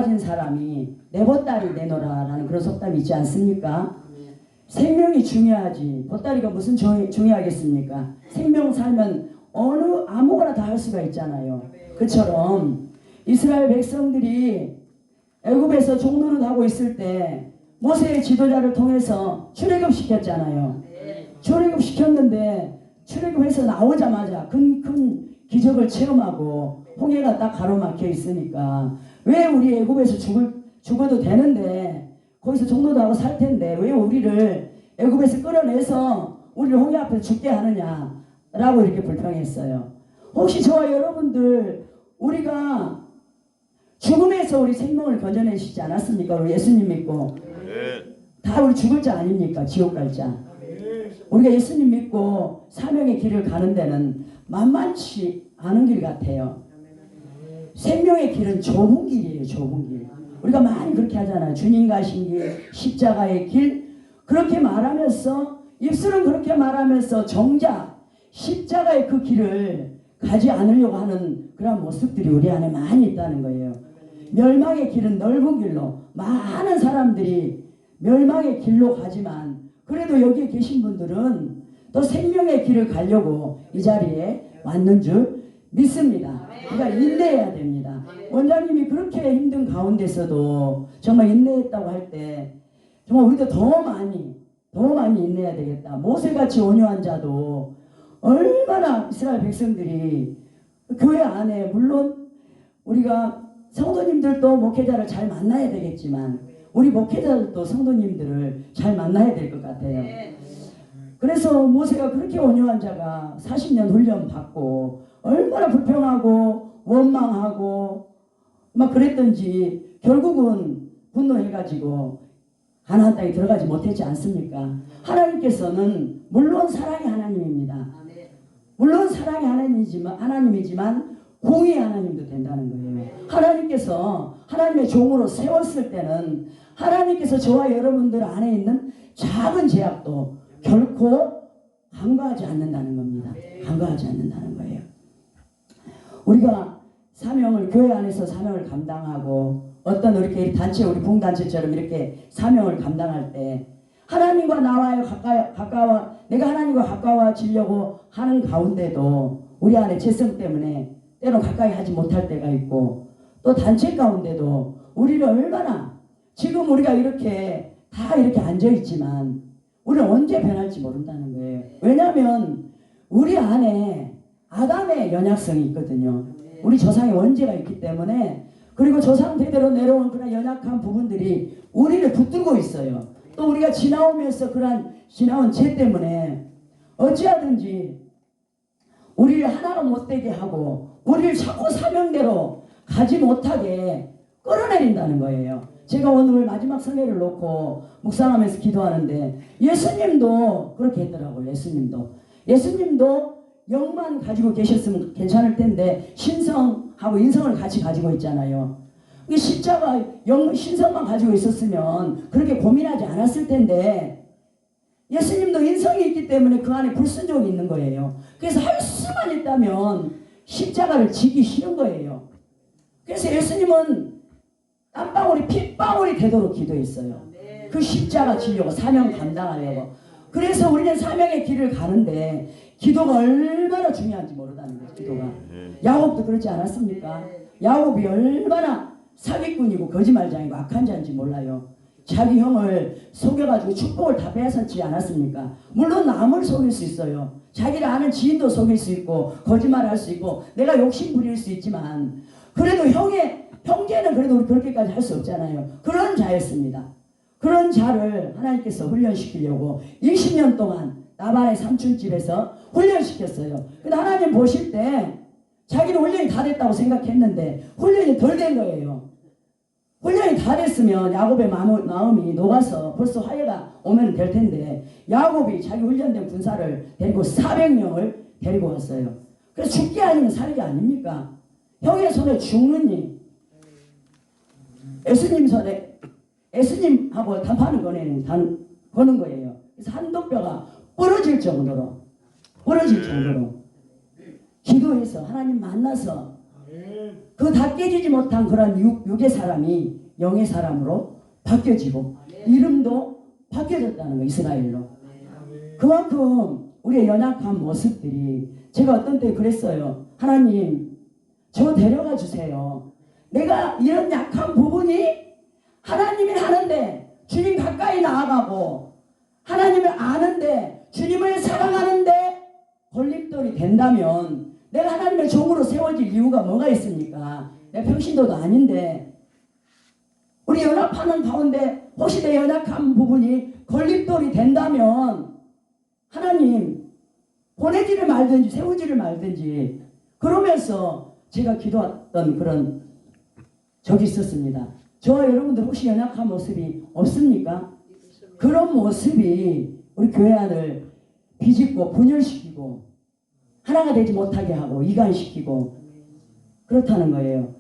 가진 사람이 내 보따리 내놓으라라는 그런 속담이 있지 않습니까? 생명이 중요하지 보따리가 무슨 중요하겠습니까? 생명 살면 아무거나 다 할 수가 있잖아요. 그처럼 이스라엘 백성들이 애굽에서 종노릇하고 있을 때 모세의 지도자를 통해서 출애굽시켰잖아요. 출애굽시켰는데 출애굽해서 나오자마자 큰 기적을 체험하고 홍해가 딱 가로막혀 있으니까 왜 우리 애굽에서 죽어도 되는데 거기서 종노릇하고 살 텐데 왜 우리를 애굽에서 끌어내서 우리를 홍해 앞에서 죽게 하느냐라고 이렇게 불평했어요. 혹시 저와 여러분들 우리가 죽음에서 우리 생명을 건져내시지 않았습니까? 우리 예수님 믿고 다 우리 죽을 자 아닙니까? 지옥 갈 자. 우리가 예수님 믿고 사명의 길을 가는 데는 만만치 않은 길 같아요. 생명의 길은 좁은 길이에요. 좁은 길. 우리가 많이 그렇게 하잖아요. 주님 가신 길, 십자가의 길 그렇게 말하면서 입술은 그렇게 말하면서 정작 십자가의 그 길을 가지 않으려고 하는 그런 모습들이 우리 안에 많이 있다는 거예요. 멸망의 길은 넓은 길로 많은 사람들이 멸망의 길로 가지만 그래도 여기에 계신 분들은 또 생명의 길을 가려고 이 자리에 왔는 줄 믿습니다. 그러니까 인내해야 됩니다. 원장님이 그렇게 힘든 가운데서도 정말 인내했다고 할 때 정말 우리도 더 많이 인내해야 되겠다. 모세같이 온유한 자도 얼마나 이스라엘 백성들이 교회 안에 물론 우리가 성도님들도 목회자를 잘 만나야 되겠지만 우리 목회자들도 성도님들을 잘 만나야 될 것 같아요. 그래서 모세가 그렇게 온유한 자가 40년 훈련 받고 얼마나 불평하고 원망하고 막 그랬던지 결국은 분노해가지고 가나안 땅에 들어가지 못했지 않습니까? 하나님께서는 물론 사랑의 하나님입니다. 물론 사랑의 하나님이지만 공의의 하나님도 된다는 거예요. 하나님께서 하나님의 종으로 세웠을 때는 하나님께서 저와 여러분들 안에 있는 작은 제약도 결코 간과하지 않는다는 겁니다. 간과하지 않는다는 거예요. 우리가 교회 안에서 사명을 감당하고 어떤 이렇게 단체 우리 붕단체처럼 이렇게 사명을 감당할 때 하나님과 나와의 내가 하나님과 가까워지려고 하는 가운데도 우리 안에 죄성 때문에 때로 가까이 하지 못할 때가 있고 또 단체 가운데도 우리를 얼마나 지금 우리가 이렇게 다 이렇게 앉아있지만 우리는 언제 변할지 모른다는 거예요. 왜냐하면 우리 안에 아담의 연약성이 있거든요. 우리 조상의 원죄가 있기 때문에 그리고 조상대대로 내려온 그런 연약한 부분들이 우리를 붙들고 있어요. 또 우리가 지나오면서 그런 지나온 죄 때문에 어찌하든지 우리를 하나로 못되게 하고 우리를 자꾸 사명대로 가지 못하게 끌어내린다는 거예요. 제가 오늘 마지막 성회를 놓고 묵상하면서 기도하는데 예수님도 그렇게 했더라고요. 예수님도 영만 가지고 계셨으면 괜찮을 텐데 신성하고 인성을 같이 가지고 있잖아요. 십자가 신성만 가지고 있었으면 그렇게 고민하지 않았을 텐데 예수님도 인성이 있기 때문에 그 안에 불순종이 있는 거예요. 그래서 할 수만 있다면 십자가를 지기 싫은 거예요. 그래서 예수님은 땀방울이 핏방울이 되도록 기도했어요. 그 십자가 지려고 사명 감당하려고. 그래서 우리는 사명의 길을 가는데 기도가 얼마나 중요한지 모르다는 거예요. 기도가. 야곱도 그렇지 않았습니까? 야곱이 얼마나 사기꾼이고 거짓말장이고 악한 자인지 몰라요. 자기 형을 속여가지고 축복을 다 빼앗았지 않았습니까? 물론 남을 속일 수 있어요. 자기를 아는 지인도 속일 수 있고 거짓말을 할 수 있고 내가 욕심 부릴 수 있지만 그래도 형제는 그래도 우리 그렇게까지 할 수 없잖아요. 그런 자였습니다. 그런 자를 하나님께서 훈련시키려고 20년 동안 나발의 삼촌집에서 훈련시켰어요. 근데 하나님 보실 때 자기는 훈련이 다 됐다고 생각했는데 훈련이 덜 된 거예요. 훈련이 다 됐으면 야곱의 마음이 녹아서 벌써 화해가 오면 될 텐데 야곱이 자기 훈련된 군사를 데리고 400명을 데리고 왔어요. 그래서 죽기 아니면 살기 아닙니까? 형의 손에 죽느니 예수님하고 단판을 거는 거예요. 그래서 한독뼈가 부러질 정도로 기도해서 하나님 만나서 그 다 깨지지 못한 그런 육의 사람이 영의 사람으로 바뀌어지고 이름도 바뀌어졌다는 거예요. 이스라엘로. 그만큼 우리의 연약한 모습들이 제가 어떤 때 그랬어요. 하나님 저 데려가 주세요. 내가 이런 약한 부분이 하나님이 하는데 주님 가까이 나아가고 하나님을 아는데 주님을 사랑하는데 걸림돌이 된다면 내가 하나님의 종으로 세워질 이유가 뭐가 있습니까? 내 평신도도 아닌데 우리 연합하는 가운데 혹시 내 연약한 부분이 걸림돌이 된다면 하나님 보내지를 말든지 세우지를 말든지 그러면서 제가 기도했던 그런 적이 있었습니다. 저와 여러분들 혹시 연약한 모습이 없습니까? 그런 모습이 우리 교회 안을 비집고 분열시키고 하나가 되지 못하게 하고 이간시키고 그렇다는 거예요.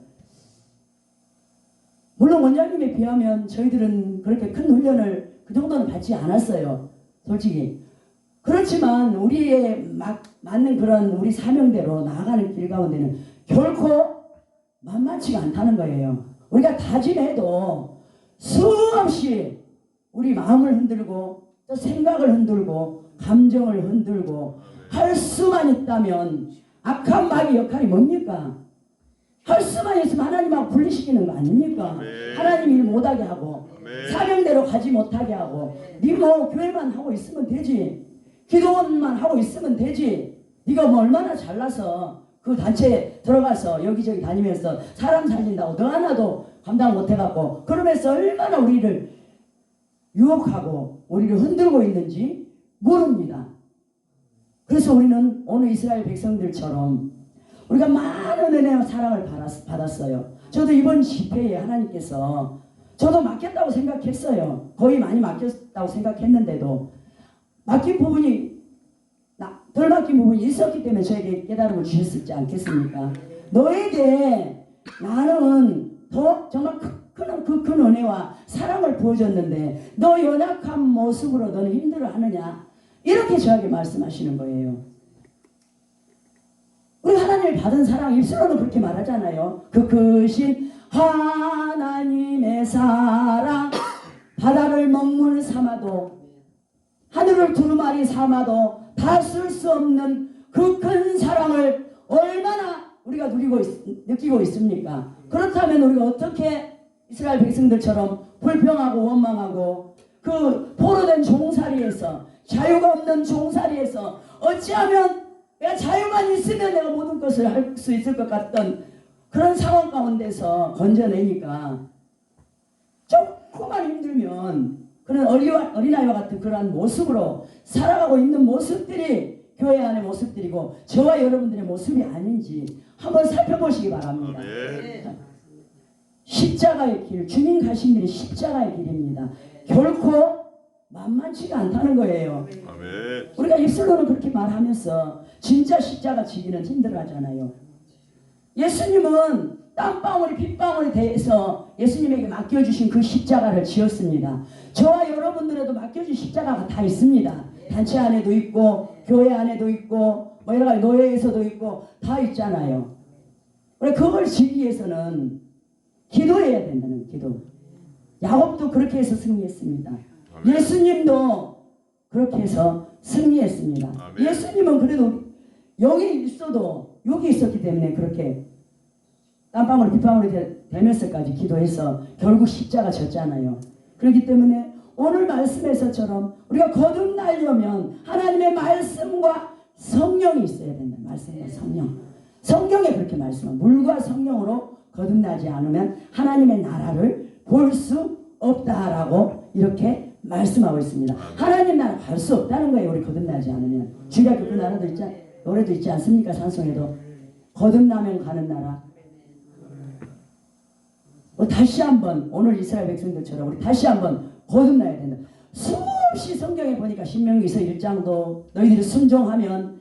물론 원장님에 비하면 저희들은 그렇게 큰 훈련을 그 정도는 받지 않았어요. 솔직히. 그렇지만 우리의 맞는 그런 우리 사명대로 나아가는 길 가운데는 결코 만만치가 않다는 거예요. 우리가 다짐해도 수없이 우리 마음을 흔들고 또 생각을 흔들고 감정을 흔들고 할 수만 있다면 악한 마귀 역할이 뭡니까? 할 수만 있으면 하나님하고 분리시키는 거 아닙니까? 하나님 일 못하게 하고 사명대로 가지 못하게 하고 네 뭐 교회만 하고 있으면 되지. 기도원만 하고 있으면 되지. 네가 뭐 얼마나 잘나서 그 단체에 들어가서 여기저기 다니면서 사람 살린다고 너 하나도 감당 못해갖고 그러면서 얼마나 우리를 유혹하고 우리를 흔들고 있는지 모릅니다. 그래서 우리는 오늘 이스라엘 백성들처럼 우리가 많은 은혜와 사랑을 받았어요. 저도 이번 집회에 하나님께서 저도 맡겼다고 생각했어요. 거의 많이 맡겼다고 생각했는데도 맡긴 부분이 덜 맡긴 부분이 있었기 때문에 저에게 깨달음을 주셨지 않겠습니까? 너에게 나는 더 정말 그 큰 은혜와 사랑을 부어줬는데 너 연약한 모습으로 너는 힘들어하느냐? 이렇게 저에게 말씀하시는 거예요. 우리 하나님을 받은 사랑 입술로는 그렇게 말하잖아요. 그 크신 하나님의 사랑 바다를 먹물 삼아도 하늘을 두루마리 삼아도 다 쓸 수 없는 그 큰 사랑을 얼마나 우리가 느끼고 있습니까? 그렇다면 우리가 어떻게 이스라엘 백성들처럼 불평하고 원망하고 그 포로된 종살이에서 자유가 없는 종살이에서 어찌하면 내가 자유만 있으면 내가 모든 것을 할 수 있을 것 같던 그런 상황 가운데서 건져내니까 조금만 힘들면 그런 어린아이와 같은 그러한 모습으로 살아가고 있는 모습들이 교회 안의 모습들이고 저와 여러분들의 모습이 아닌지 한번 살펴보시기 바랍니다. 십자가의 길, 주님 가신 길이 십자가의 길입니다. 결코 만만치가 않다는 거예요. 우리가 입술로는 그렇게 말하면서 진짜 십자가 지기는 힘들어하잖아요. 예수님은 땀방울이 핏방울이 돼서 예수님에게 맡겨주신 그 십자가를 지었습니다. 저와 여러분들에도 맡겨진 십자가가 다 있습니다. 단체 안에도 있고 교회 안에도 있고 뭐 여러 가지 노예에서도 있고 다 있잖아요. 그걸 지기 위해서는 기도해야 된다는 기도. 야곱도 그렇게 해서 승리했습니다. 예수님도 그렇게 해서 승리했습니다. 예수님은 그래도 영이 있어도 여기 있었기 때문에 그렇게 땀방울이 빗방울이 되면서까지 기도해서 결국 십자가 졌잖아요. 그렇기 때문에 오늘 말씀에서처럼 우리가 거듭나려면 하나님의 말씀과 성령이 있어야 된다. 말씀과 성령. 성경에 그렇게 말씀합니다. 물과 성령으로 거듭나지 않으면 하나님의 나라를 볼 수 없다라고 이렇게 말씀하고 있습니다. 하나님 나라 갈 수 없다는 거예요. 우리 거듭나지 않으면. 주일학교 그 나라도 노래도 있지 않습니까? 산송에도 거듭나면 가는 나라. 다시 한번 오늘 이스라엘 백성들처럼 우리 다시 한번 거듭나야 된다. 수없이 성경에 보니까 신명기서 1장도 너희들이 순종하면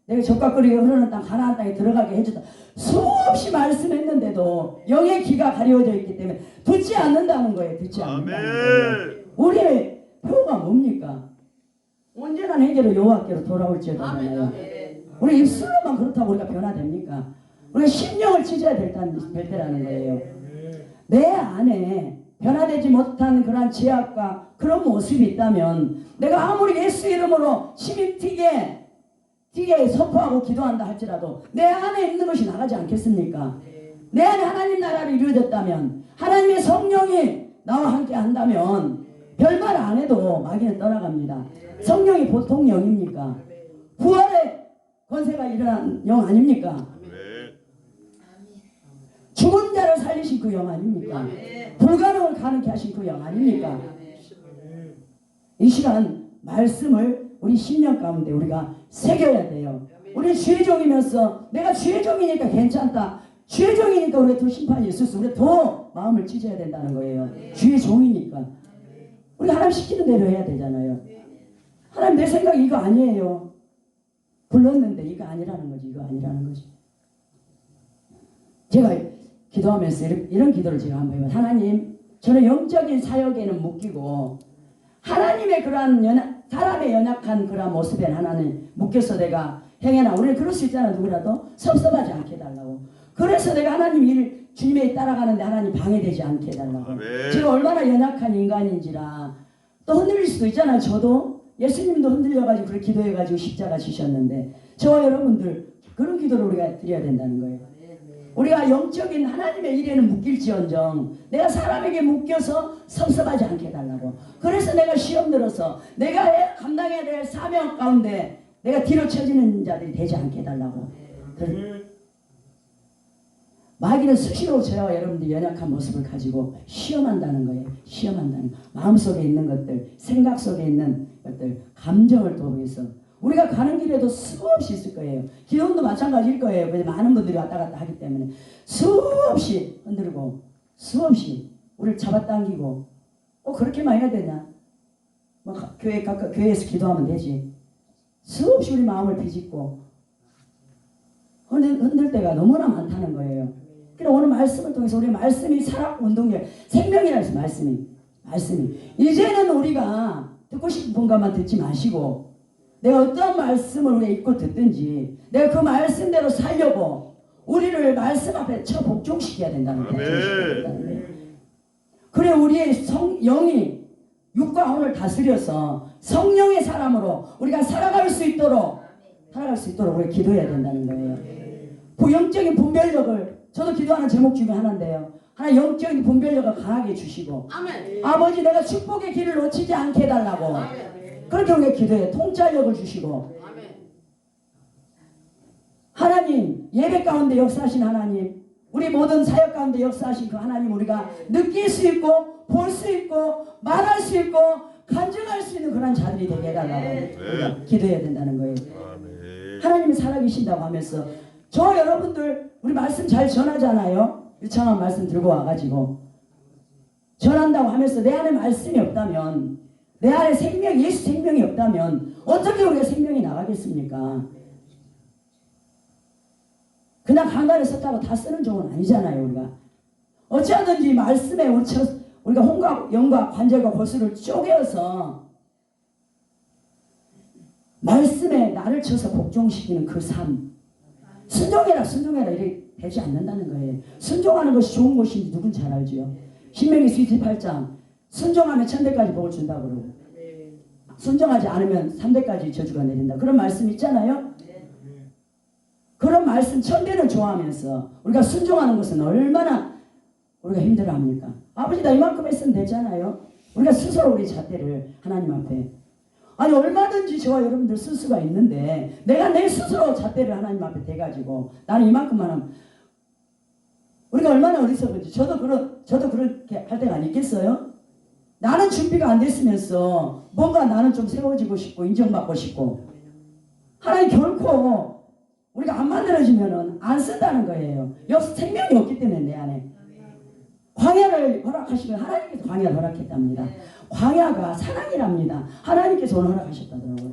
내가 젖과 꿀이 흐르는 땅 가나안 땅에 들어가게 해주다. 수없이 말씀했는데도 영의 귀가 가려져 있기 때문에 듣지 않는다는 거예요. 듣지 않는다는 거예요. 우리의 표가 뭡니까? 언제나 내게로 여호와께로 돌아올지어다잖아요. 우리 입술로만 그렇다고 우리가 변화됩니까? 우리가 심령을 찢어야 될 때라는 거예요. 내 안에 변화되지 못한 그런 죄악과 그런 모습이 있다면 내가 아무리 예수 이름으로 힘이 튀게 선포하고 기도한다 할지라도 내 안에 있는 것이 나가지 않겠습니까? 내 안에 하나님 나라를 이루어졌다면 하나님의 성령이 나와 함께 한다면 별말 안 해도 마귀는 떠나갑니다. 성령이 보통 영입니까? 부활의 권세가 일어난 영 아닙니까? 죽은 자를 살리신 그 영 아닙니까? 불가능을 가능케 하신 그 영 아닙니까? 이 시간 말씀을 우리 심령 가운데 우리가 새겨야 돼요. 우리 죄종이면서 내가 죄종이니까 괜찮다. 죄종이니까 우리가 더 심판이 있을 수 우리가 더 마음을 찢어야 된다는 거예요. 죄종이니까. 우리가 하나님 시키는 대로 해야 되잖아요. 하나님 내 생각이 이거 아니에요. 불렀는데 이거 아니라는 거지. 이거 아니라는 거지. 제가 기도하면서 이런 기도를 제가 한번 해봐요. 하나님, 저는 영적인 사역에는 묶이고 하나님의 그러한 사람의 연약한 그러한 모습에는 하나님 묶여서 내가 행해나 우리는 그럴 수 있잖아. 누구라도 섭섭하지 않게 해달라고. 그래서 내가 하나님 일 주님에 따라가는데 하나님 방해되지 않게 해달라고. 제가 얼마나 연약한 인간인지라. 또 흔들릴 수도 있잖아요. 저도 예수님도 흔들려가지고 그렇게 기도해가지고 십자가 지셨는데 저와 여러분들 그런 기도를 우리가 드려야 된다는 거예요. 우리가 영적인 하나님의 일에는 묶일지언정 내가 사람에게 묶여서 섭섭하지 않게 해달라고. 그래서 내가 시험 들어서 내가 감당해야 될 사명 가운데 내가 뒤로 쳐지는 자들이 되지 않게 해달라고. 마귀는 수시로 저와 여러분들이 연약한 모습을 가지고 시험한다는 거예요. 시험한다는 거. 마음속에 있는 것들, 생각 속에 있는 것들, 감정을 통해서 우리가 가는 길에도 수없이 있을 거예요. 기도원도 마찬가지일 거예요. 많은 분들이 왔다 갔다 하기 때문에 수없이 흔들고 수없이 우리를 잡아당기고 그렇게만 해야 되냐? 뭐 교회에서 기도하면 되지. 수없이 우리 마음을 비집고 흔들 때가 너무나 많다는 거예요. 그래서 오늘 말씀을 통해서 우리 말씀이 살아 운동력 생명이라 해서 말씀이 이제는 우리가 듣고 싶은 것만 듣지 마시고 내가 어떤 말씀을 우리가 읽고 듣든지 내가 그 말씀대로 살려고 우리를 말씀 앞에 복종시켜야 된다는 거예요. 그래 우리의 영이 육과 혼을 다스려서 성령의 사람으로 우리가 살아갈 수 있도록 우리가 기도해야 된다는 거예요. 영적인 분별력을 저도 기도하는 제목 중에 하나인데요. 하나 영적인 분별력을 강하게 주시고 아멘. 아버지 내가 축복의 길을 놓치지 않게 해달라고 아멘. 그렇게 우리가 기도해요. 통찰력을 주시고 아멘. 하나님 예배 가운데 역사하신 하나님 우리 모든 사역 가운데 역사하신 그 하나님 우리가 느낄 수 있고 볼 수 있고 말할 수 있고 간증할 수 있는 그런 자들이 되게 해달라고 우리가 기도해야 된다는 거예요. 아멘. 하나님이 살아계신다고 하면서 저 여러분들 우리 말씀 잘 전하잖아요. 유창한 말씀 들고 와가지고 전한다고 하면서 내 안에 말씀이 없다면 내 안에 생명 예수 생명이 없다면 어떻게 우리가 생명이 나가겠습니까? 그냥 강단에 섰다고 다 쓰는 종은 아니잖아요. 우리가 어찌하든지 말씀에 우리가 혼과 영과 관절과 골수를 쪼개어서 말씀에 나를 쳐서 복종시키는 그 삶 순종해라 이렇게 되지 않는다는 거예요. 순종하는 것이 좋은 것인지 누군 잘 알지요. 신명기 28장 순종하면 천대까지 복을 준다고 그러고 순종하지 않으면 3대까지 저주가 내린다. 그런 말씀 있잖아요. 그런 말씀 천대를 좋아하면서 우리가 순종하는 것은 얼마나 우리가 힘들어합니까? 아버지 나 이만큼 했으면 되잖아요. 우리가 스스로 우리 잣대를 하나님 앞에 아니 얼마든지 저와 여러분들 쓸 수가 있는데 내가 내 스스로 잣대를 하나님 앞에 대가지고 나는 이만큼만 하면 우리가 얼마나 어리석은지 저도 그렇게 할 때가 아니겠어요? 나는 준비가 안 됐으면서 뭔가 나는 좀 세워지고 싶고 인정받고 싶고 하나님 결코 우리가 안 만들어지면은 안 쓴다는 거예요. 여기서 생명이 없기 때문에 내 안에 광야를 허락하시면 하나님께서 광야를 허락했답니다. 광야가 사랑이랍니다. 하나님께서 오늘 허락하셨다더라고요.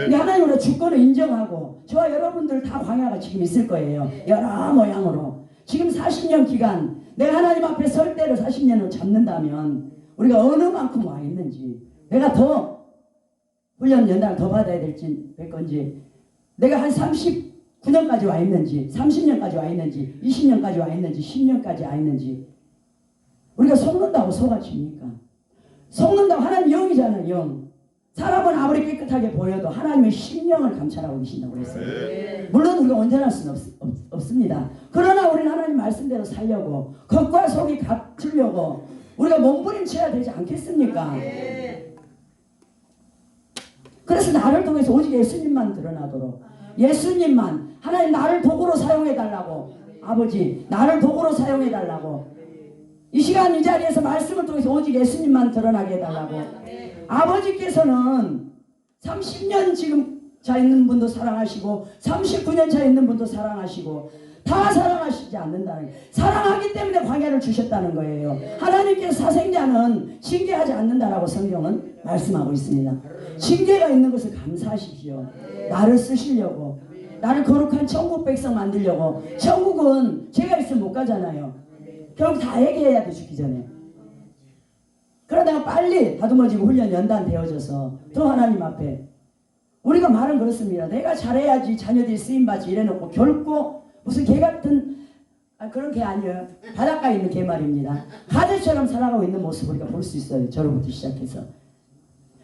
근데 하나님 우리 주권을 인정하고 저와 여러분들 다 광야가 지금 있을 거예요. 여러 모양으로. 지금 40년 기간 내가 하나님 앞에 설 때를 40년을 잡는다면 우리가 어느 만큼 와 있는지 내가 더 훈련 연단을 더 받아야 될 건지 내가 한 30 9년까지 와 있는지, 30년까지 와 있는지, 20년까지 와 있는지, 10년까지 와 있는지. 우리가 속는다고 속아집니까? 속는다고 하나님 영이잖아요. 영. 사람은 아무리 깨끗하게 보여도 하나님의 심령을 감찰하고 계신다고 그랬어요. 물론 우리가 온전할 수는 없습니다. 그러나 우리는 하나님 말씀대로 살려고 겉과 속이 갖추려고 우리가 몸부림쳐야 되지 않겠습니까? 그래서 나를 통해서 오직 예수님만 드러나도록, 예수님만, 하나님 나를 도구로 사용해달라고, 아버지 나를 도구로 사용해달라고, 이 시간 이 자리에서 말씀을 통해서 오직 예수님만 드러나게 해달라고. 아버지께서는 30년 지금 차 있는 분도 사랑하시고 39년 차 있는 분도 사랑하시고 다 사랑하시지 않는다는 거예요. 사랑하기 때문에 광야를 주셨다는 거예요. 하나님께서 사생자는 징계하지 않는다라고 성경은 말씀하고 있습니다. 징계가 있는 것을 감사하십시오. 나를 쓰시려고, 나를 거룩한 천국 백성 만들려고. 천국은 제가 있으면 못 가잖아요. 결국 다 얘기해야 돼, 죽기 전에. 그러다가 빨리 다듬어지고 훈련 연단 되어져서 또 하나님 앞에, 우리가 말은 그렇습니다. 내가 잘해야지 자녀들이 쓰임받지 이래놓고 결코 무슨 개 같은, 그런 개 아니에요. 바닷가에 있는 개 말입니다. 가드처럼 살아가고 있는 모습을 우리가 볼 수 있어요. 저로부터 시작해서.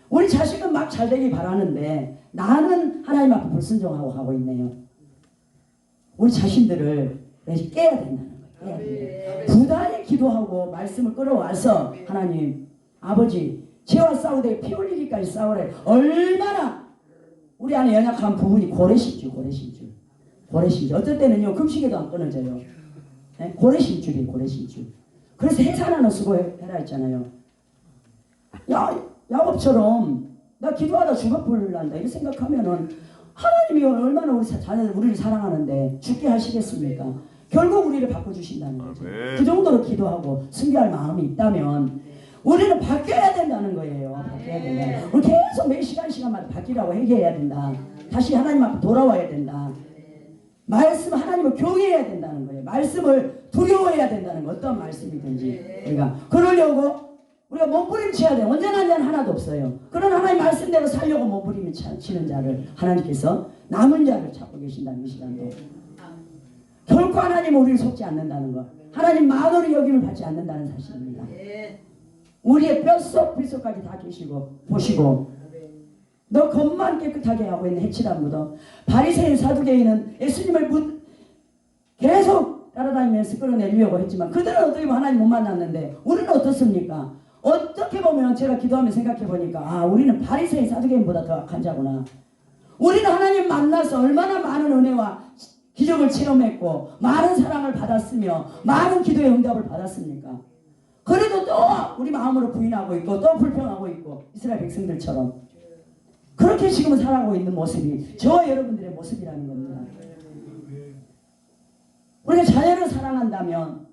우리 자식은 막 잘되길 바라는데 나는 하나님 앞에 불순종하고 가고 있네요. 우리 자신들을 깨야 된다는 거예요. 부단히 기도하고 말씀을 끌어와서 하나님 아버지 죄와 싸우되 피 흘리기까지 싸우래. 얼마나 우리 안에 연약한 부분이 고래심줄. 어떤 때는요 금식에도 안 끊어져요. 네? 고래심줄이에요. 고래심줄. 그래서 해산 하나 쓰고 해라 했잖아요. 야곱처럼 나 기도하다 죽어버릴란다 이렇게 생각하면은 하나님이 얼마나 우리 자녀들 우리를 사랑하는데 죽게 하시겠습니까? 결국 우리를 바꿔주신다는 거죠. 그 정도로 기도하고 순교할 마음이 있다면 우리는 바뀌어야 된다는 거예요. 바뀌어야 된다. 우리 계속 매 시간마다 바뀌라고 얘기해야 된다. 다시 하나님 앞에 돌아와야 된다. 말씀 하나님을 경외해야 된다는 거예요. 말씀을 두려워해야 된다는 거. 어떤 말씀이든지 우리가 그러려고 우리가 몸부림쳐야 돼요. 온전한 자는 하나도 없어요. 그런 하나님 말씀대로 살려고 몸부림치는 자를 하나님께서 남은 자를 찾고 계신다는 이 시간도. 결코 하나님은 우리를 속지 않는다는 것. 하나님 만으로 여김을 받지 않는다는 사실입니다. 우리의 뼛속 빗속까지 다 계시고 보시고 너 겉만 깨끗하게 하고 있는 해칠한 무덤. 바리새인 사두개인은 예수님을 계속 따라다니면서 끌어내려고 했지만 그들은 어떻게 보면 하나님 못 만났는데 우리는 어떻습니까? 어떻게 보면 제가 기도하며 생각해 보니까 우리는 바리새인 사두개인보다 더 악한 자구나. 우리는 하나님 만나서 얼마나 많은 은혜와 기적을 체험했고 많은 사랑을 받았으며 많은 기도의 응답을 받았습니까? 그래도 또 우리 마음으로 부인하고 있고 또 불평하고 있고 이스라엘 백성들처럼 그렇게 지금 살아가고 있는 모습이 저와 여러분들의 모습이라는 겁니다. 우리가 자녀를 사랑한다면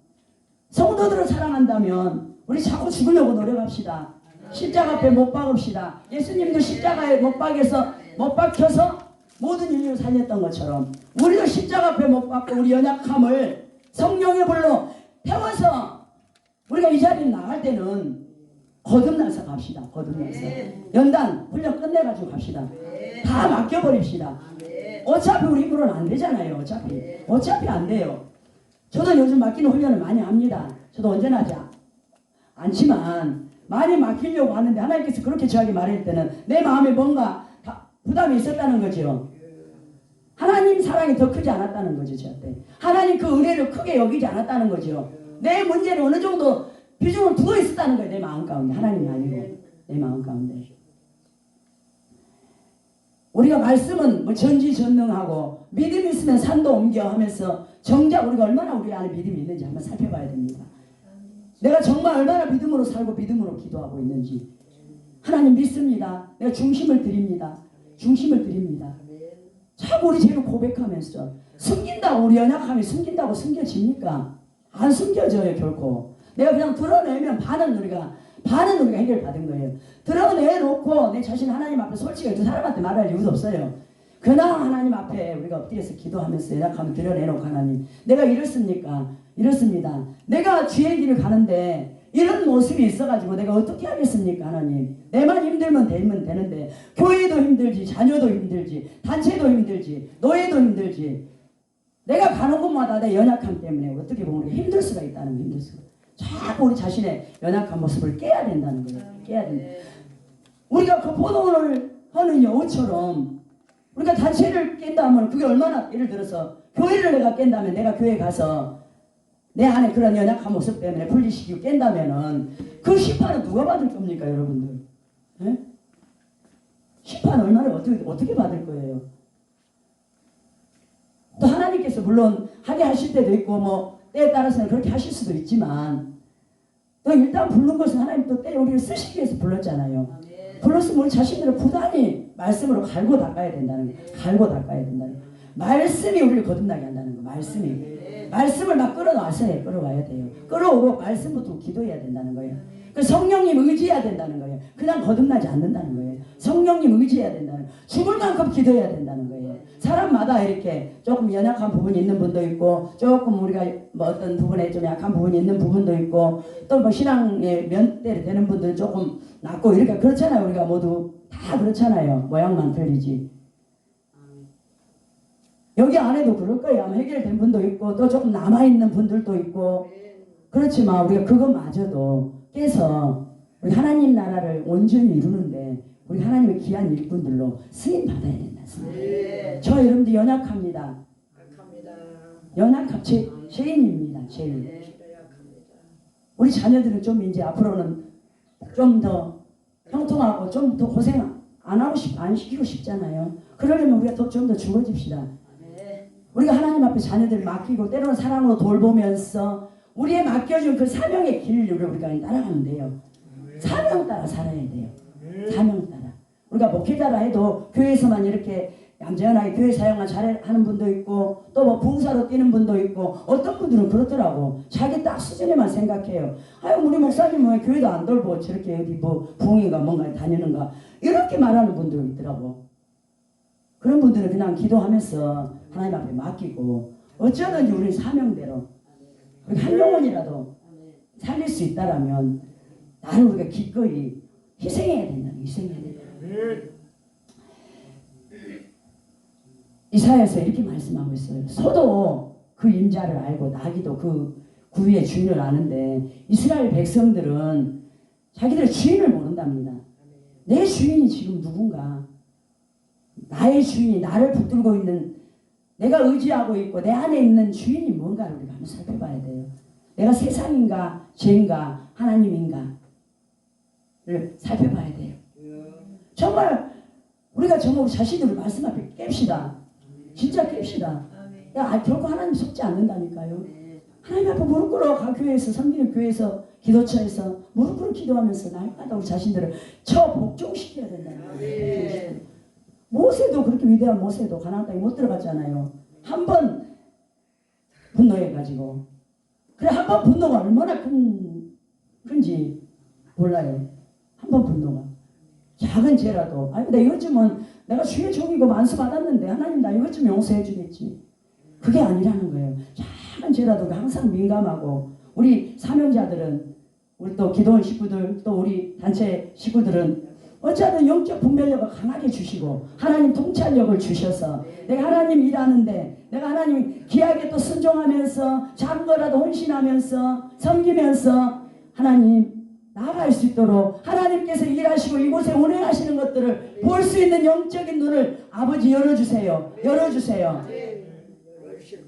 성도들을 사랑한다면 우리 자꾸 죽으려고 노력합시다. 십자가 앞에 못 박읍시다. 예수님도 십자가에 못 박혀서 모든 인류를 살렸던 것처럼 우리도 십자가 앞에 못 박고 우리 연약함을 성령의 불로 태워서 우리가 이 자리에 나갈 때는 거듭나서 갑시다. 거듭나서 연단 훈련 끝내가지고 갑시다. 다 맡겨버립시다. 어차피 우리 힘으로는 안 되잖아요. 어차피 안 돼요. 저도 요즘 맡기는 훈련을 많이 합니다. 저도 언제나 하지 않지만 많이 맡기려고 하는데 하나님께서 그렇게 저에게 말할 때는 내 마음에 뭔가 부담이 있었다는 거죠. 하나님 사랑이 더 크지 않았다는 거죠. 저한테 하나님 그 은혜를 크게 여기지 않았다는 거죠. 내 문제를 어느 정도 비중을 두고 있었다는 거예요. 내 마음 가운데. 하나님이 아니고 내 마음 가운데. 우리가 말씀은 뭐 전지전능하고 믿음 있으면 산도 옮겨 하면서 정작 우리가 얼마나 우리 안에 믿음이 있는지 한번 살펴봐야 됩니다. 내가 정말 얼마나 믿음으로 살고 믿음으로 기도하고 있는지. 하나님 믿습니다. 내가 중심을 드립니다. 자꾸 우리 죄를 고백하면서 숨긴다고 우리 연약함이 숨긴다고 숨겨집니까? 안 숨겨져요. 결코. 내가 그냥 드러내면 반은 우리가 해결받은 거예요. 드러내놓고 내 자신 하나님 앞에 솔직히 그 사람한테 말할 이유도 없어요. 그냥 하나님 앞에 우리가 엎드려서 기도하면서 연약함을 드러내놓고 하나님 내가 이렇습니다. 내가 주의 길을 가는데 이런 모습이 있어가지고 내가 어떻게 하겠습니까 하나님. 내만 힘들면 되면 되는데 교회도 힘들지, 자녀도 힘들지, 단체도 힘들지, 노예도 힘들지. 내가 가는 곳마다 내 연약함 때문에 어떻게 보면 우리가 힘들 수가 있다는 거예요. 힘들 수가. 자꾸 우리 자신의 연약한 모습을 깨야 된다는 거예요. 깨야 된다. 우리가 그 포도원을 하는 여우처럼 우리가 단체를 깬다 하면 그게 얼마나, 예를 들어서 교회를 내가 깬다면, 내가 교회 가서 내 안에 그런 연약한 모습 때문에 분리시키고 깬다면은 그 심판은 누가 받을 겁니까 여러분들? 네? 심판 얼마나 어떻게 받을 거예요? 또 하나님께서 물론 하게 하실 때도 있고 뭐 때에 따라서는 그렇게 하실 수도 있지만 또 일단 부른 것은 하나님 또 때에 우리를 쓰시기 위해서 불렀잖아요. 불렀으면 우리 자신들을 부단히 말씀으로 갈고 닦아야 된다는 거예요. 갈고 닦아야 된다는 거예요. 말씀이 우리를 거듭나게 한다는 거예요. 말씀을 막 끌어와서요. 끌어와야 돼요. 끌어오고 말씀부터 기도해야 된다는 거예요. 그 성령님 의지해야 된다는 거예요. 그냥 거듭나지 않는다는 거예요. 성령님 의지해야 된다는 거예요. 죽을 만큼 기도해야 된다는 거예요. 사람마다 이렇게 조금 연약한 부분이 있는 분도 있고 조금 우리가 뭐 어떤 부분에 좀 약한 부분이 있는 부분도 있고 또 뭐 신앙의 면대로 되는 분들은 조금 낫고 이렇게 그렇잖아요. 우리가 모두 다 그렇잖아요. 모양만 틀리지. 여기 안에도 그럴 거예요. 아마 해결된 분도 있고 또 조금 남아있는 분들도 있고 그렇지만 우리가 그것마저도 깨서 우리 하나님 나라를 온전히 이루는데 우리 하나님의 귀한 일꾼들로 쓰임 받아야 된다. 저 여러분들 연약합니다. 죄인입니다. 죄인. 우리 자녀들은 좀 이제 앞으로는 좀 더 형통하고 좀 더 고생 안 시키고 싶잖아요. 그러려면 우리가 좀 더 죽어집시다. 우리가 하나님 앞에 자녀들 맡기고 때로는 사랑으로 돌보면서 우리의 맡겨준 그 사명의 길을 우리가 따라가면 돼요. 사명 따라 살아야 돼요. 사명 따라. 우리가 목회자라 해도 교회에서만 이렇게 얌전하게 교회 사역만 잘하는 분도 있고 또 뭐 봉사로 뛰는 분도 있고 어떤 분들은 그렇더라고. 자기 딱 수준에만 생각해요. 아유 우리 목사님 왜 교회도 안 돌보 저렇게 어디 뭐 부흥인가 뭔가 다니는가 이렇게 말하는 분도 있더라고. 그런 분들은 그냥 기도하면서 하나님 앞에 맡기고 어쩌든지 우리 사명대로 한 영혼이라도 살릴 수 있다라면 나를 우리가 기꺼이 희생해야 된다. 희생해야 된다. 이사야서 이렇게 말씀하고 있어요. 소도 그 임자를 알고 나귀도 그 구유의 주인을 아는데 이스라엘 백성들은 자기들의 주인을 모른답니다. 내 주인이 지금 누군가? 나의 주인이 나를 붙들고 있는 내가 의지하고 있고 내 안에 있는 주인이 뭔가를 우리가 한번 살펴봐야 돼요. 내가 세상인가 죄인가 하나님인가를 살펴봐야 돼요. 정말 우리가 정말 우리 자신들을 말씀 앞에 깹시다. 진짜 깹시다. 야, 결코 하나님 속지 않는다니까요. 하나님 앞에 무릎 꿇어 교회에서 섬기는 교회에서 기도처에서 무릎 꿇어 기도하면서 날마다 우리 자신들을 복종시켜야 된다는 거예요. 모세도 그렇게 위대한 모세도 가나안 땅에 못 들어갔잖아요. 한 번 분노해가지고 그래 한 번 분노가 얼마나 큰지 몰라요. 한 번 분노가 작은 죄라도 아니 근데 요즘은 내가 주의 종이고 만수 받았는데 하나님 나 이것 좀 용서해 주겠지. 그게 아니라는 거예요. 작은 죄라도 항상 민감하고 우리 사명자들은 우리 또 기도원 식구들 또 우리 단체 식구들은 어쨌든 영적 분별력을 강하게 주시고 하나님 통찰력을 주셔서 내가 하나님 일하는데 내가 하나님 귀하게 또 순종하면서 작은 거라도 헌신하면서 섬기면서 하나님 나아갈 수 있도록 하나님께서 일하시고 이곳에 운행하시는 것들을 볼 수 있는 영적인 눈을 아버지 열어주세요. 열어주세요.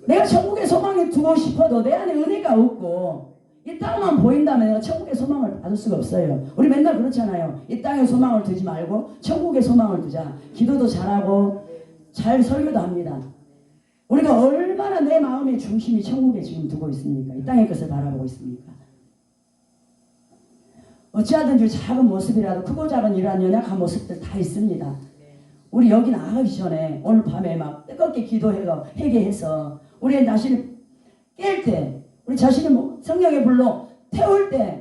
내가 천국의 소망을 두고 싶어도 내 안에 은혜가 없고 이 땅만 보인다면 내가 천국의 소망을 받을 수가 없어요. 우리 맨날 그렇잖아요. 이 땅에 소망을 두지 말고 천국의 소망을 두자. 기도도 잘하고 잘 설교도 합니다. 우리가 얼마나 내 마음의 중심이 천국에 지금 두고 있습니까? 이 땅의 것을 바라보고 있습니까? 어찌하든지 작은 모습이라도 크고 작은 이러한 연약한 모습들 다 있습니다. 우리 여기 나가기 전에 오늘 밤에 막 뜨겁게 기도해서 회개해서 우리의 자신을 깰 때 우리 자신을 성령의 불로 태울 때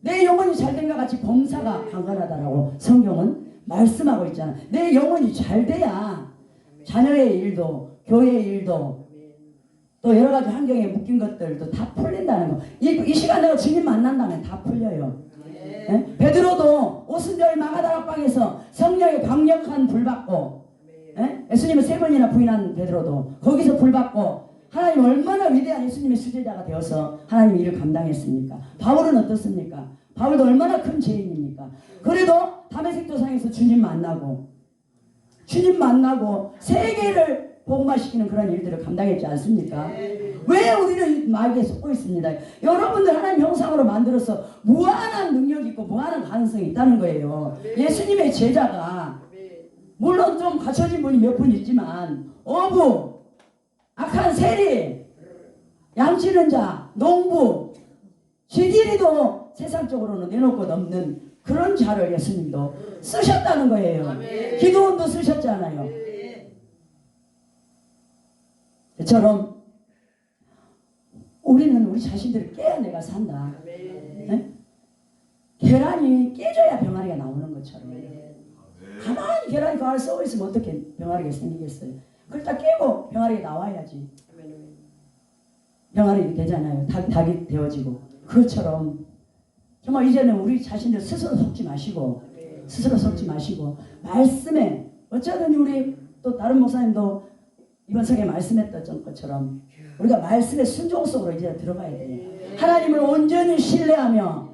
내 영혼이 잘된 것 같이 범사가 강건하다라고 성경은 말씀하고 있잖아. 내 영혼이 잘 돼야 자녀의 일도 교회의 일도 또 여러 가지 환경에 묶인 것들도 다 풀린다는 거. 이 시간 내가 주님 만난다면 다 풀려요. 예? 베드로도 오순절 마가다락방에서 성령의 강력한 불 받고, 예? 예수님을 3번이나 부인한 베드로도 거기서 불 받고 하나님 얼마나 위대한 예수님의 수제자가 되어서 하나님 일을 감당했습니까? 바울은 어떻습니까? 바울도 얼마나 큰 죄인입니까? 그래도 다메섹 도상에서 주님 만나고 세계를 복음화시키는 그런 일들을 감당했지 않습니까? 왜 우리는 마귀에 속고 있습니다. 여러분들 하나님 형상으로 만들어서 무한한 능력이 있고 무한한 가능성이 있다는 거예요. 예수님의 제자가 물론 좀 갖춰진 분이 몇 분 있지만 어부, 악한 세리, 양치는 자, 농부, 쥐들이도 세상적으로는 내놓고 넘는 그런 자를 예수님도 쓰셨다는 거예요. 기도원도 쓰셨잖아요. 이처럼 우리는 우리 자신들을 깨어내가 산다. 네? 계란이 깨져야 병아리가 나오는 것처럼 가만히 계란이 그 안에 썩어 있으면 어떻게 병아리가 생기겠어요? 그걸 딱 깨고 병아리가 나와야지 병아리 되잖아요. 닭이 되어지고. 그것처럼 정말 이제는 우리 자신들 스스로 속지 마시고 말씀에 어쩌든 우리 또 다른 목사님도 이번 성에 말씀했던 것처럼 우리가 말씀의 순종 속으로 이제 들어가야 돼요. 하나님을 온전히 신뢰하며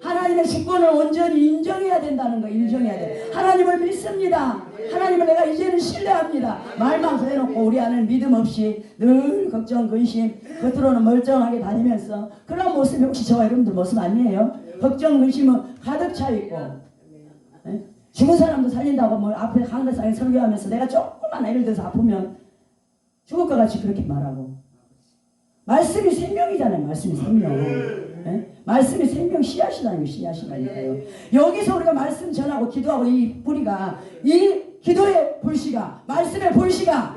하나님의 주권을 온전히 인정해야 된다는 거 인정해야 돼. 하나님을 믿습니다. 하나님을 내가 이제는 신뢰합니다. 말만 그래놓고 우리 안에 믿음 없이 늘 걱정 근심 겉으로는 멀쩡하게 다니면서 그런 모습이 혹시 저와 여러분들 모습 아니에요? 걱정 근심은 가득 차 있고 네? 죽은 사람도 살린다고 뭐 앞에 강대상에 설교하면서 내가 조금만 예를 들어서 아프면 죽을 것 같이 그렇게 말하고 말씀이 생명이잖아요. 말씀이 생명. 네? 말씀이 생명 씨앗이라는 게 씨앗이라니까요. 여기서 우리가 말씀 전하고 기도하고 이 뿌리가 이 기도의 불씨가 말씀의 불씨가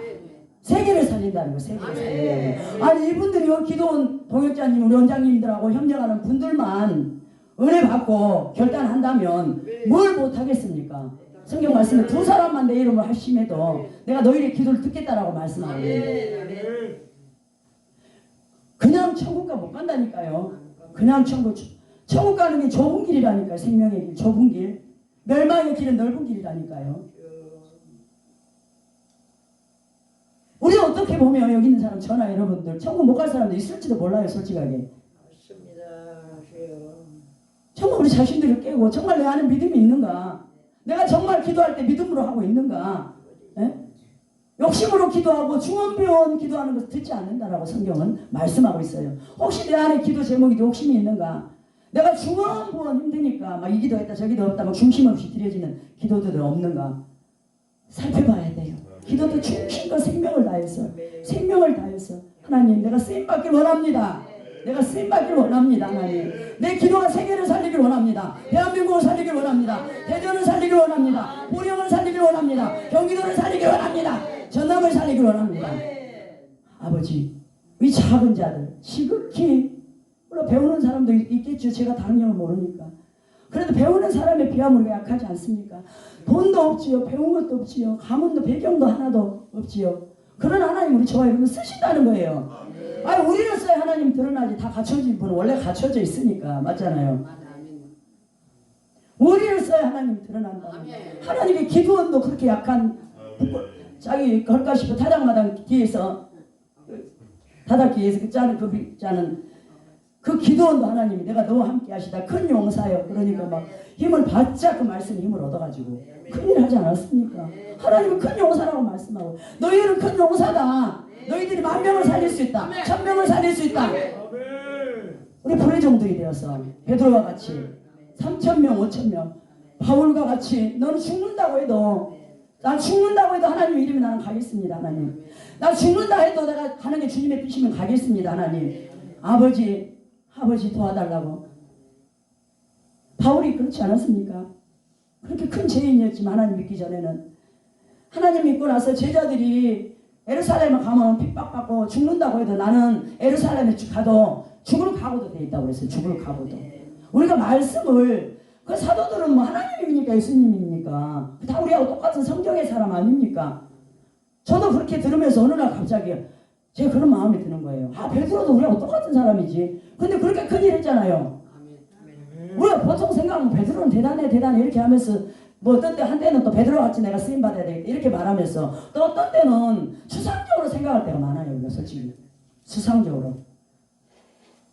세계를 살린다는 거. 세계를 살린다는 거. 아니 이분들이 기도원 동역자님 우리 원장님들하고 협력하는 분들만 은혜 받고 결단한다면 뭘 못하겠습니까? 성경 말씀에 2사람만 내 이름을 하심에도 내가 너희의 기도를 듣겠다라고 말씀하고 있는데 그냥 천국가 못 간다니까요. 그냥 천국 가는 게 좁은 길이라니까요. 생명의 길 좁은 길 멸망의 길은 넓은 길이라니까요. 우리 어떻게 보면 여기 있는 사람 저나 여러분들 천국 못 갈 사람도 있을지도 몰라요. 솔직하게 정말 우리 자신들을 깨고 정말 내 안에 믿음이 있는가? 내가 정말 기도할 때 믿음으로 하고 있는가? 에? 욕심으로 기도하고 중언부언 기도하는 것을 듣지 않는다라고 성경은 말씀하고 있어요. 혹시 내 안에 기도 제목이 욕심이 있는가? 내가 중언부언 힘드니까 막 이 기도했다 저 기도했다 막 중심 없이 드려지는 기도들은 없는가? 살펴봐야 돼요. 기도도 중심과 생명을 다해서 하나님 내가 쓰임받길 원합니다. 내가 쓰임받기를 원합니다. 하나님 내 기도가 세계를 살리길 원합니다. 대한민국을 살리길 원합니다. 대전을 살리길 원합니다. 보령을 살리길 원합니다. 경기도를 살리길 원합니다. 전남을 살리길 원합니다. 아버지 이 작은 자들 지극히 물론 배우는 사람도 있겠죠. 제가 당연히 모르니까 그래도 배우는 사람에 비하면 우리가 약하지 않습니까? 돈도 없지요. 배운 것도 없지요. 가문도 배경도 하나도 없지요. 그런 하나님 우리 저와 여러분 쓰신다는 거예요. 아니 우리는 써야 하나님 드러나지. 다 갖춰진 분은 원래 갖춰져 있으니까 맞잖아요. 우리를 써야 하나님 드러난다. 하나님의 기도원도 그렇게 약한 자기 걸까 싶어 타작마당 뒤에서 타작 뒤에서 짜는 그 기도원도 하나님이 내가 너와 함께 하시다 큰 용사여. 그러니까 막 힘을 바짝 그 말씀에 힘을 얻어가지고 큰일 하지 않았습니까? 하나님은 큰 용사라고 말씀하고 너희는 큰 용사다. 너희들이 10,000명을 살릴 수 있다. 1,000명을 살릴 수 있다. 우리 불의종들이 되어서 베드로와 같이 3,000명 5,000명 바울과 같이 너는 죽는다고 해도 난 죽는다고 해도 하나님 이름이 나는 가겠습니다. 하나님 난 죽는다 해도 내가 가는 게 주님의 뜻이면 가겠습니다. 하나님 아버지 도와달라고. 바울이 그렇지 않았습니까? 그렇게 큰 죄인이었지만 하나님 믿기 전에는 하나님 믿고 나서 제자들이 예루살렘에 가면 핍박받고 죽는다고 해도 나는 예루살렘에 가도 죽을 각오도 돼 있다고 그랬어요. 죽을 각오도. 우리가 말씀을 그 사도들은 뭐 하나님입니까 예수님입니까? 다 우리하고 똑같은 성경의 사람 아닙니까? 저도 그렇게 들으면서 어느 날 갑자기 제가 그런 마음이 드는 거예요. 아, 베드로도 우리하고 똑같은 사람이지. 근데 그렇게 큰일 했잖아요. 우리가 보통 생각하면 베드로는 대단해 이렇게 하면서 뭐 어떤 때 한때는 또 베드로 같이 내가 쓰임 받아야 되겠다 이렇게 말하면서 또 어떤 때는 수상적으로 생각할 때가 많아요. 우리가 솔직히 수상적으로.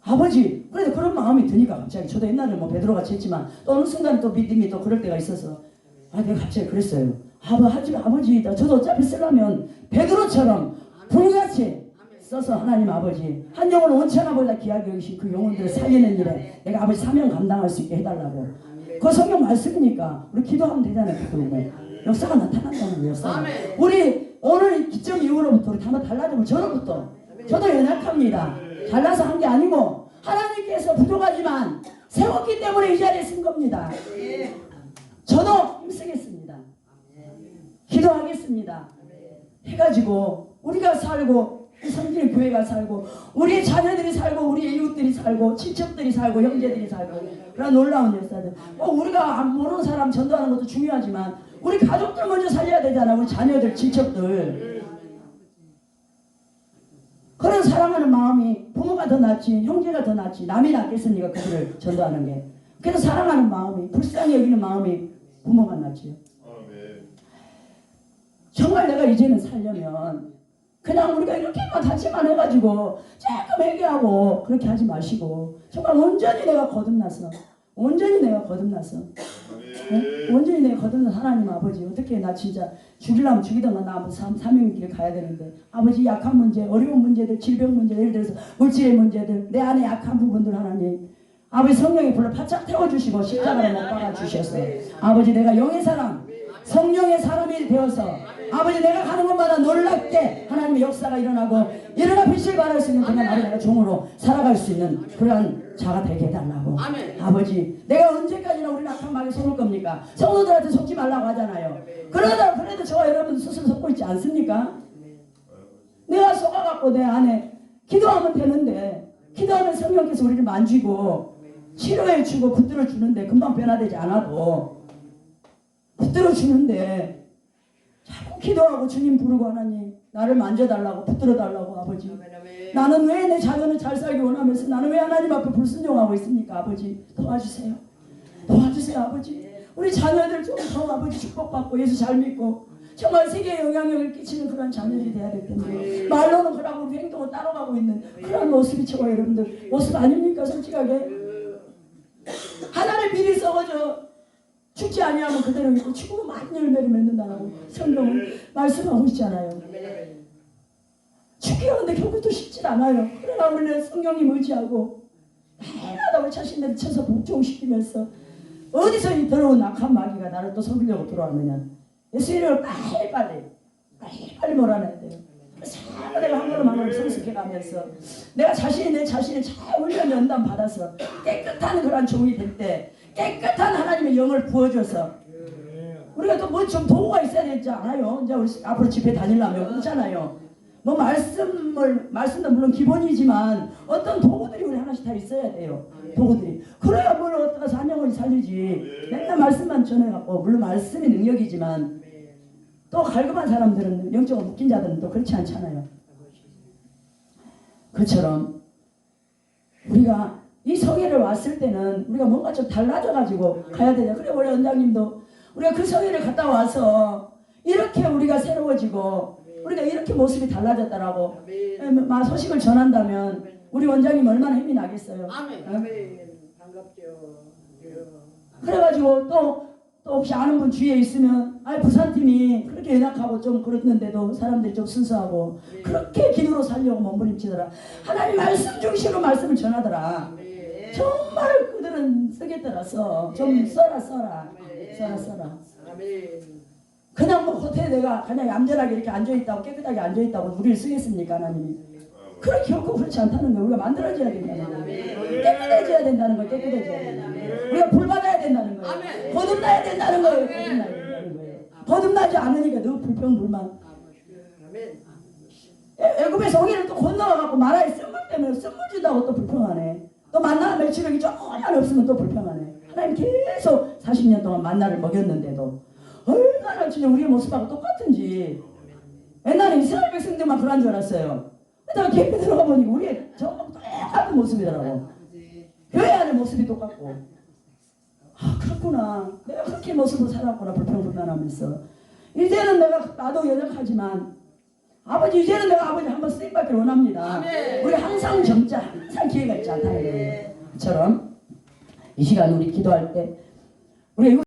아버지, 그래도 그런 마음이 드니까 갑자기 저도 옛날에 뭐 베드로 같이 했지만 또 어느 순간 또 믿음이 또 그럴 때가 있어서 내가 갑자기 그랬어요. 아버지, 저도 어차피 쓰려면 베드로처럼 불같이 써서 하나님 아버지 한 영혼 원천하 보다 귀하게 여기신 그 영혼들을 살리는 일에 내가 아버지 사명 감당할 수 있게 해달라고. 그 성경 말씀이니까 우리 기도하면 되잖아요. 기도하면 역사가 나타난다는 거예요. 역사가. 우리 오늘 기점 이후로부터 우리 한번 달라지면 저도 연약합니다. 잘나서 한 게 아니고 하나님께서 부족하지만 세웠기 때문에 이 자리에 쓴 겁니다. 저도 힘쓰겠습니다. 기도하겠습니다. 해가지고 우리가 살고 성질 교회가 살고 우리 자녀들이 살고 우리 이웃들이 살고 친척들이 살고 형제들이 살고 그런 놀라운 역사들. 우리가 모르는 사람 전도하는 것도 중요하지만 우리 가족들 먼저 살려야 되잖아. 우리 자녀들 친척들. 그런 사랑하는 마음이 부모가 더 낫지 형제가 더 낫지 남이 낫겠습니까? 그들을 전도하는 게. 그래서 사랑하는 마음이 불쌍히 여기는 마음이 부모가 낫지요. 정말 내가 이제는 살려면 그냥 우리가 이렇게만 같이만 해가지고 조금 얘기하고 그렇게 하지 마시고 정말 온전히 내가 거듭나서 네? 온전히 내가 거듭나서 하나님 아버지 어떻게 나 진짜 죽이려면 죽이던가 나 한번 사명의 길을 가야 되는데 아버지 약한 문제 어려운 문제들 질병 문제 예를 들어서 물질의 문제들 내 안에 약한 부분들 하나님 아버지 성령의 불로 바짝 태워주시고 십자가를 못 박아주셔서 아버지 내가 영의 사람 성령의 사람이 되어서 아버지 내가 가는 곳마다 놀랍게 하나님의 역사가 일어나고 일어나 빛을 발할 수 있는 그런 내가 종으로 살아갈 수 있는 그러한 자가 되게 해달라고. 아버지 내가 언제까지나 우리 악한 마귀에 속을 겁니까? 성도들한테 속지 말라고 하잖아요. 그래도 저와 여러분 스스로 속고 있지 않습니까? 내가 속아갖고 내 안에 기도하면 되는데 기도하면 성령께서 우리를 만지고 치료해 주고 붙들어 주는데 금방 변화되지 않아도 붙들어 주는데 자꾸 기도하고 주님 부르고 하나님 나를 만져달라고 붙들어 달라고 아버지 나는 왜 내 자녀는 잘 살기 원하면서 나는 왜 하나님 앞에 불순종하고 있습니까? 아버지 도와주세요 아버지 우리 자녀들 좀 더 아버지 축복받고 예수 잘 믿고 정말 세계에 영향력을 끼치는 그런 자녀들이 돼야 될 텐데 말로는 그러고 우리 행동은 따라가고 있는 그런 모습이 저와 여러분들 모습 아닙니까? 솔직하게 하나를 미리 썩어져 죽지 아니하면 그대로 있고 죽으면 많은 열매를 맺는다라고 성경은 말씀하고 있잖아요. 죽기 하는데 결국도 쉽지 않아요. 그러나 우리는 성령님 의지하고 매일마다 우리 자신들을 쳐서 복종시키면서 어디서 이 더러운 악한 마귀가 나를 또 속이려고 들어왔느냐. 예수 이름을 빨리 몰아내야 돼요. 그래서 내가 한 걸음 한 걸음 성숙해가면서 내가 내 자신을 잘 훈련 연단 받아서 깨끗한 그런 종이 될 때 깨끗한 하나님의 영을 부어줘서 우리가 또 뭐 좀 도구가 있어야 되지 않아요? 이제 우리 앞으로 집회 다니려면 그렇잖아요. 뭐 말씀도 물론 기본이지만 어떤 도구들이 우리 하나씩 다 있어야 돼요. 도구들이. 그래야 뭘 어디가 사명을 살리지. 맨날 말씀만 전해갖고 물론 말씀이 능력이지만 또 갈급한 사람들은 영적으로 묶인 자들은 또 그렇지 않잖아요. 그처럼 우리가 이 성회를 왔을 때는 우리가 뭔가 좀 달라져가지고 가야 되냐. 그래 우리 원장님도 우리가 그 성회를 갔다 와서 이렇게 우리가 새로워지고 우리가 이렇게 모습이 달라졌다라고 소식을 전한다면 우리 원장님 얼마나 힘이 나겠어요. 아멘. 반갑죠. 그래가지고 또 혹시 아는 분 주위에 있으면 부산팀이 그렇게 연약하고 좀 그랬는데도 사람들이 좀 순수하고 그렇게 기도로 살려고 몸부림치더라. 하나님 말씀 중심으로 말씀을 전하더라. 정말 그들은 쓰겠더라서 좀 써라. 그냥 뭐 호텔에 내가 그냥 얌전하게 이렇게 앉아있다고 깨끗하게 앉아있다고 우리를 쓰겠습니까? 하나님이. 그래 결코 그렇지 않다는 거예요. 우리가 만들어져야 된다는 거예요. 깨끗해져야 된다는 거예요. 깨끗해져야 된다는 거예요. 우리가 불받아야 된다는 거예요. 거듭나야 된다는 거예요. 거듭나지 않으니까 너 불평불만. 애굽에서 오기를 또 건너와갖고 마라에 쓴물 때문에 쓴물 준다고 또 불평하네. 또 만나는 매출력이 전혀 없으면 또 불평하네. 하나님 계속 40년 동안 만나를 먹였는데도 얼마나 진짜 우리의 모습하고 똑같은지. 옛날에 이스라엘 백성들만 그런 줄 알았어요. 그래서 교회 들어가 보니 우리 똑같은 모습이더라고. 교회 안에 모습이 똑같고. 아 그렇구나. 내가 그렇게 모습으로 살았구나. 불평불만하면서. 이제는 나도 연약하지만 아버지 이제는 내가 아버지 한번 쓰임받기를 원합니다. 우리 항상 젊자. 항상 기회가 있지 않다. 이처럼 이 시간 우리 기도할 때 우리